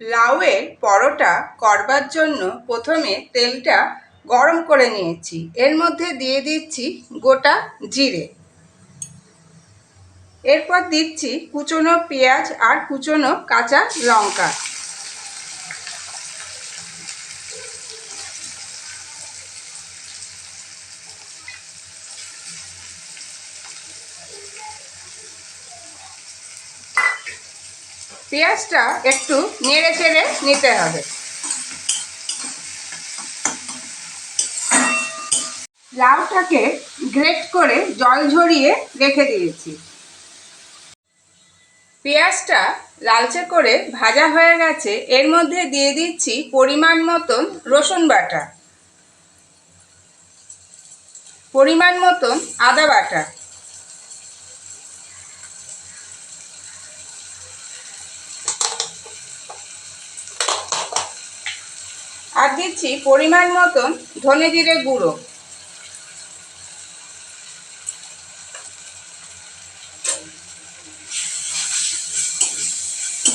লাউয়ের পরোটা করবার জন্য প্রথমে তেলটা গরম করে নিয়েছি। এর মধ্যে দিয়ে দিচ্ছি গোটা জিরে, এরপর দিচ্ছি কুচনো পেঁয়াজ আর কুচনো কাঁচা লঙ্কা। পেঁয়াজটা একটু নেড়ে চেড়ে নিতে হবে। লাউটাকে গ্রেট করে জল ঝরিয়ে রেখে দিয়েছি। পেঁয়াজটা লালচে করে ভাজা হয়ে গেছে। এর মধ্যে দিয়ে দিচ্ছি পরিমাণ মতন রসুন বাটা, পরিমাণ মতন আদা বাটা, আর দিচ্ছি পরিমাণ মতন ধনে জিরে গুঁড়ো।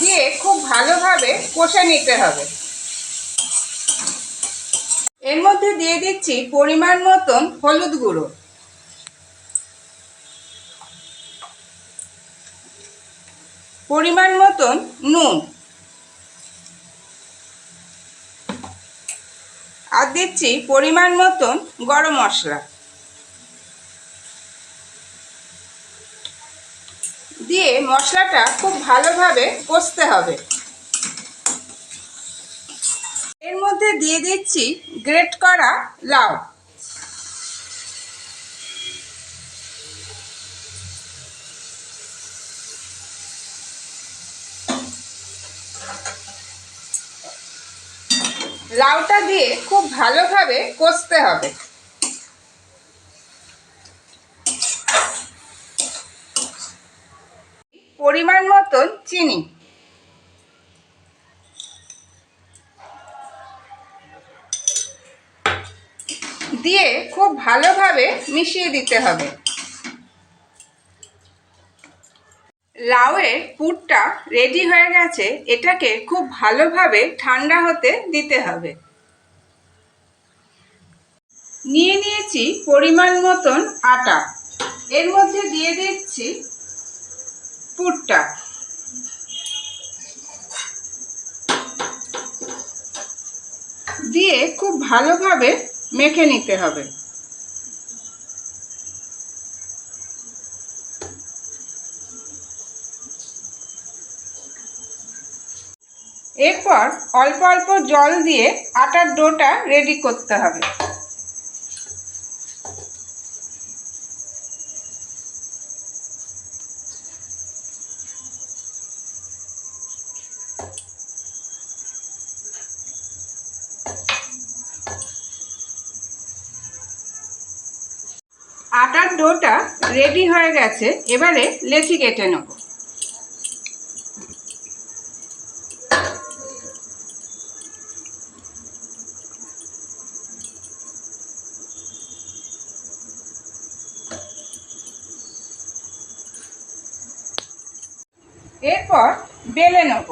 দিয়ে খুব ভালোভাবে কষে নিতে হবে। এর মধ্যে দিয়ে দিচ্ছি পরিমাণ মতন হলুদ গুঁড়ো, পরিমাণ মতন নুন, আর দিচ্ছি পরিমাণ মতন গরম মশলা। দিয়ে মশলাটা খুব ভালোভাবে কষতে হবে। এর মধ্যে দিয়ে দিচ্ছি গ্রেট করা লাউ। লাউটা দিয়ে খুব ভালোভাবে কষতে হবে। পরিমাণ মতন চিনি, দিয়ে খুব ভালোভাবে মিশিয়ে দিতে হবে। লাউয়ের পুরটা রেডি হয়ে গেছে। এটাকে খুব ভালোভাবে ঠান্ডা হতে দিতে হবে। নিয়ে নিয়েছি পরিমাণ মতন আটা, এর মধ্যে দিয়ে দিচ্ছি পুরটা। দিয়ে খুব ভালোভাবে মেখে নিতে হবে। এরপর অল্প অল্প জল দিয়ে আটার ডোটা রেডি করতে হবে। আটার ডোটা রেডি হয়ে গেছে। এবারে লেচি কেটে নেব। এরপর বেলে নেব।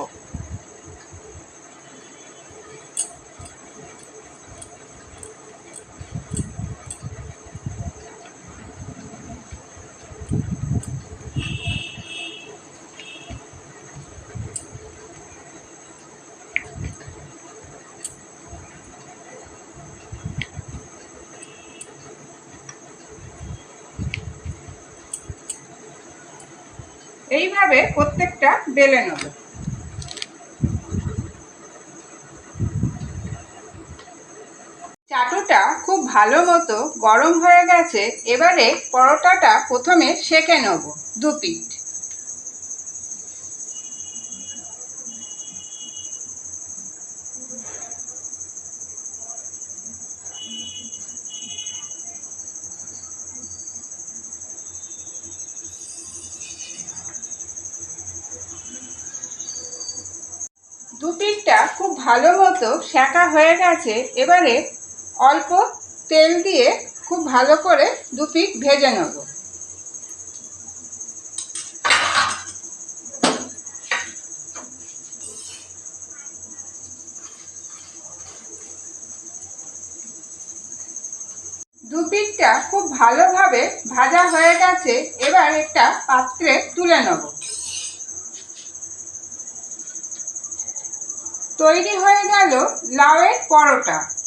এইভাবে প্রত্যেকটা বেলে নেব। চাটুটা খুব ভালো মতো গরম হয়ে গেছে। এবারে পরোটাটা প্রথমে সেঁকে নেব 2 পিঠ। পিঠটা খুব ভালো মতো সেঁকা হয়ে গেছে। এবারে অল্প তেল দিয়ে খুব ভালো করে 2 পিঠ ভেজে নেব। দু পিঠটা খুব ভালোভাবে ভাজা হয়ে গেছে। এবার একটা পাত্রে তুলে নেব। তৈরি হয়ে গেল লাউয়ের পরোটা।